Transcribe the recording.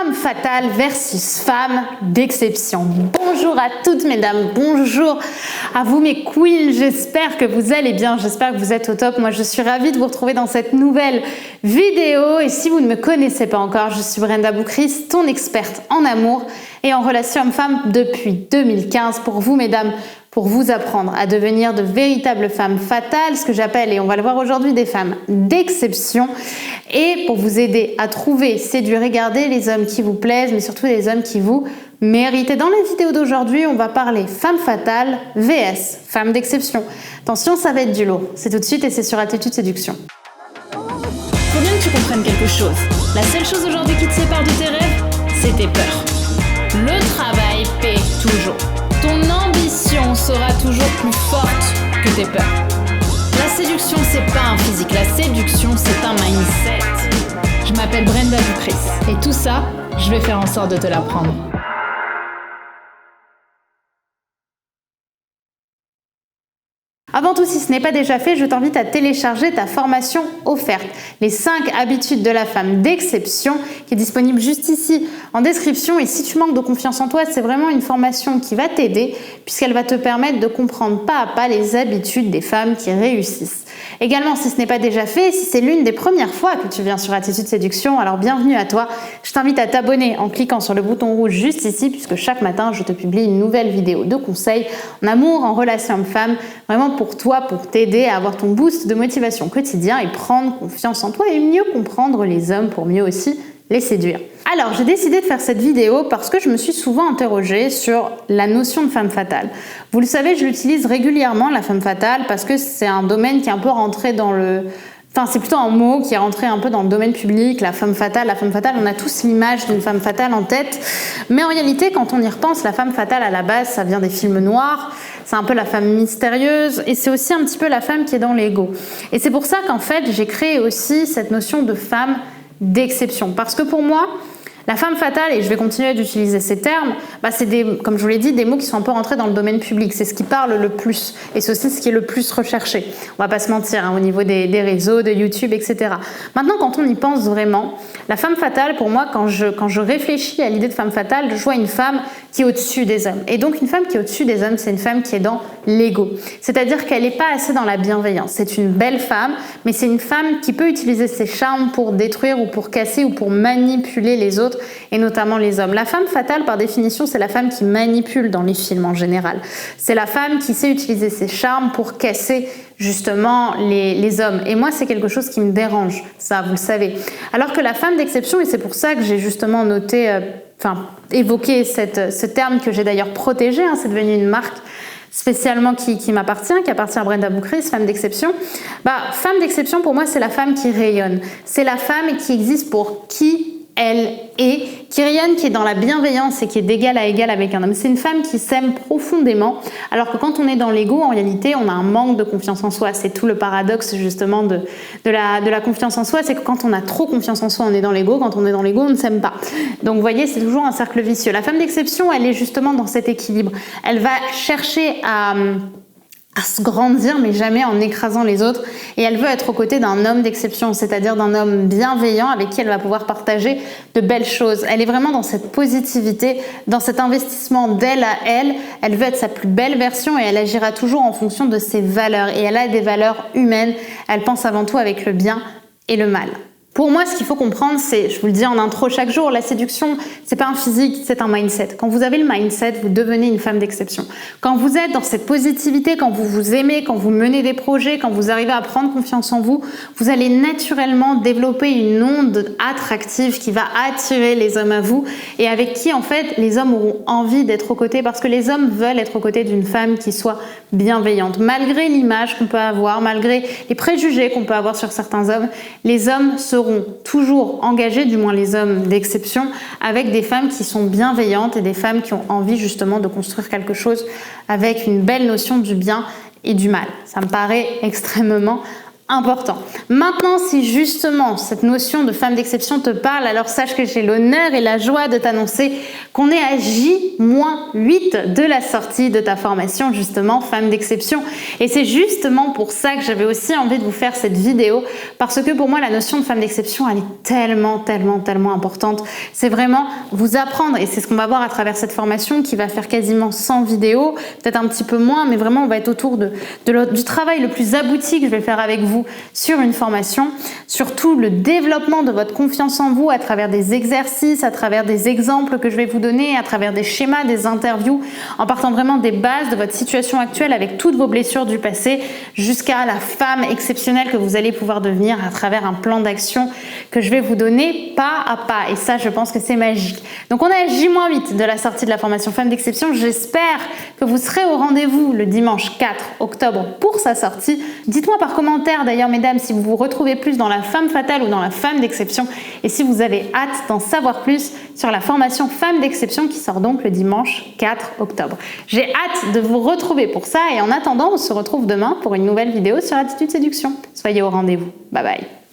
Femme fatale versus femme d'exception. Bonjour à toutes mesdames, bonjour à vous mes queens, j'espère que vous allez bien, j'espère que vous êtes au top. Moi je suis ravie de vous retrouver dans cette nouvelle vidéo et si vous ne me connaissez pas encore, je suis Brenda Boucris, ton experte en amour et en relation homme-femme depuis 2015 pour vous mesdames, pour vous apprendre à devenir de véritables femmes fatales, ce que j'appelle, et on va le voir aujourd'hui, des femmes d'exception, et pour vous aider à trouver, séduire et garder les hommes qui vous plaisent, mais surtout les hommes qui vous méritent. Et dans la vidéo d'aujourd'hui, on va parler femme fatale vs femme d'exception. Attention, ça va être du lourd. C'est tout de suite et c'est sur Attitude Séduction. Faut bien que tu comprennes quelque chose. La seule chose aujourd'hui qui te sépare de tes rêves, c'est tes peurs. Le travail paie toujours. Ton ambition sera toujours plus forte que tes peurs. La séduction, c'est pas un physique. La séduction, c'est un mindset. Je m'appelle Brenda Boucris. Et tout ça, je vais faire en sorte de te l'apprendre. Avant tout, si ce n'est pas déjà fait, je t'invite à télécharger ta formation offerte, les 5 habitudes de la femme d'exception, qui est disponible juste ici en description. Et si tu manques de confiance en toi, c'est vraiment une formation qui va t'aider, puisqu'elle va te permettre de comprendre pas à pas les habitudes des femmes qui réussissent. Également, si ce n'est pas déjà fait, si c'est l'une des premières fois que tu viens sur Attitude Séduction, alors bienvenue à toi. Je t'invite à t'abonner en cliquant sur le bouton rouge juste ici, puisque chaque matin, je te publie une nouvelle vidéo de conseils en amour, en relation homme-femme, vraiment pour toi, pour t'aider à avoir ton boost de motivation quotidien et prendre confiance en toi et mieux comprendre les hommes pour mieux aussi les séduire. Alors, j'ai décidé de faire cette vidéo parce que je me suis souvent interrogée sur la notion de femme fatale. Vous le savez, je l'utilise régulièrement, la femme fatale, parce que c'est un domaine qui est un peu rentré dans le... Enfin, c'est plutôt un mot qui est rentré un peu dans le domaine public, la femme fatale, on a tous l'image d'une femme fatale en tête. Mais en réalité, quand on y repense, la femme fatale à la base, ça vient des films noirs, c'est un peu la femme mystérieuse et c'est aussi un petit peu la femme qui est dans l'ego. Et c'est pour ça qu'en fait, j'ai créé aussi cette notion de femme d'exception. Parce que pour moi, la femme fatale, et je vais continuer d'utiliser ces termes, c'est comme je vous l'ai dit, des mots qui sont un peu rentrés dans le domaine public. C'est ce qui parle le plus. Et c'est aussi ce qui est le plus recherché. On va pas se mentir, au niveau des réseaux, de YouTube, etc. Maintenant, quand on y pense vraiment, la femme fatale, pour moi, quand je réfléchis à l'idée de femme fatale, je vois une femme qui est au-dessus des hommes. Et donc, une femme qui est au-dessus des hommes, c'est une femme qui est dans l'ego. C'est-à-dire qu'elle n'est pas assez dans la bienveillance. C'est une belle femme, mais c'est une femme qui peut utiliser ses charmes pour détruire ou pour casser ou pour manipuler les autres, et notamment les hommes. La femme fatale, par définition, c'est la femme qui manipule dans les films en général. C'est la femme qui sait utiliser ses charmes pour casser justement les hommes. Et moi, c'est quelque chose qui me dérange, ça, vous le savez. Alors que la femme d'exception, et c'est pour ça que j'ai justement évoqué ce terme que j'ai d'ailleurs protégé, c'est devenu une marque spécialement qui m'appartient, qui appartient à Brenda Boucris, femme d'exception. Femme d'exception, pour moi, c'est la femme qui rayonne. C'est la femme qui existe pour qui elle est, qui rayonne, qui est dans la bienveillance et qui est d'égal à égal avec un homme. C'est une femme qui s'aime profondément, alors que quand on est dans l'ego, en réalité, on a un manque de confiance en soi. C'est tout le paradoxe justement de la confiance en soi, c'est que quand on a trop confiance en soi, on est dans l'ego. Quand on est dans l'ego, on ne s'aime pas. Donc vous voyez, c'est toujours un cercle vicieux. La femme d'exception, elle est justement dans cet équilibre. Elle va chercher à se grandir, mais jamais en écrasant les autres. Et elle veut être aux côtés d'un homme d'exception, c'est-à-dire d'un homme bienveillant avec qui elle va pouvoir partager de belles choses. Elle est vraiment dans cette positivité, dans cet investissement d'elle à elle. Elle veut être sa plus belle version et elle agira toujours en fonction de ses valeurs. Et elle a des valeurs humaines. Elle pense avant tout avec le bien et le mal. Pour moi, ce qu'il faut comprendre, c'est, je vous le dis en intro chaque jour, la séduction, c'est pas un physique, c'est un mindset. Quand vous avez le mindset, vous devenez une femme d'exception. Quand vous êtes dans cette positivité, quand vous vous aimez, quand vous menez des projets, quand vous arrivez à prendre confiance en vous, vous allez naturellement développer une onde attractive qui va attirer les hommes à vous et avec qui, en fait, les hommes auront envie d'être aux côtés parce que les hommes veulent être aux côtés d'une femme qui soit bienveillante. Malgré l'image qu'on peut avoir, malgré les préjugés qu'on peut avoir sur certains hommes, les hommes seront toujours engagés, du moins les hommes d'exception, avec des femmes qui sont bienveillantes et des femmes qui ont envie justement de construire quelque chose avec une belle notion du bien et du mal. Ça me paraît extrêmement important. Maintenant, si justement cette notion de femme d'exception te parle, alors sache que j'ai l'honneur et la joie de t'annoncer qu'on est à J-8 de la sortie de ta formation justement femme d'exception. Et c'est justement pour ça que j'avais aussi envie de vous faire cette vidéo, parce que pour moi la notion de femme d'exception elle est tellement importante. C'est vraiment vous apprendre, et c'est ce qu'on va voir à travers cette formation qui va faire quasiment 100 vidéos, peut-être un petit peu moins, mais vraiment on va être autour du travail le plus abouti que je vais faire avec vous sur une formation, surtout le développement de votre confiance en vous à travers des exercices, à travers des exemples que je vais vous donner, à travers des schémas, des interviews, en partant vraiment des bases de votre situation actuelle avec toutes vos blessures du passé jusqu'à la femme exceptionnelle que vous allez pouvoir devenir à travers un plan d'action que je vais vous donner pas à pas. Et ça, je pense que c'est magique. Donc on est à J-8 de la sortie de la formation femme d'exception. J'espère que vous serez au rendez-vous le dimanche 4 octobre pour sa sortie. Dites-moi par commentaire d'ailleurs, mesdames, si vous vous retrouvez plus dans la femme fatale ou dans la femme d'exception, et si vous avez hâte d'en savoir plus sur la formation femme d'exception qui sort donc le dimanche 4 octobre. J'ai hâte de vous retrouver pour ça, et en attendant, on se retrouve demain pour une nouvelle vidéo sur Attitude Séduction. Soyez au rendez-vous. Bye bye.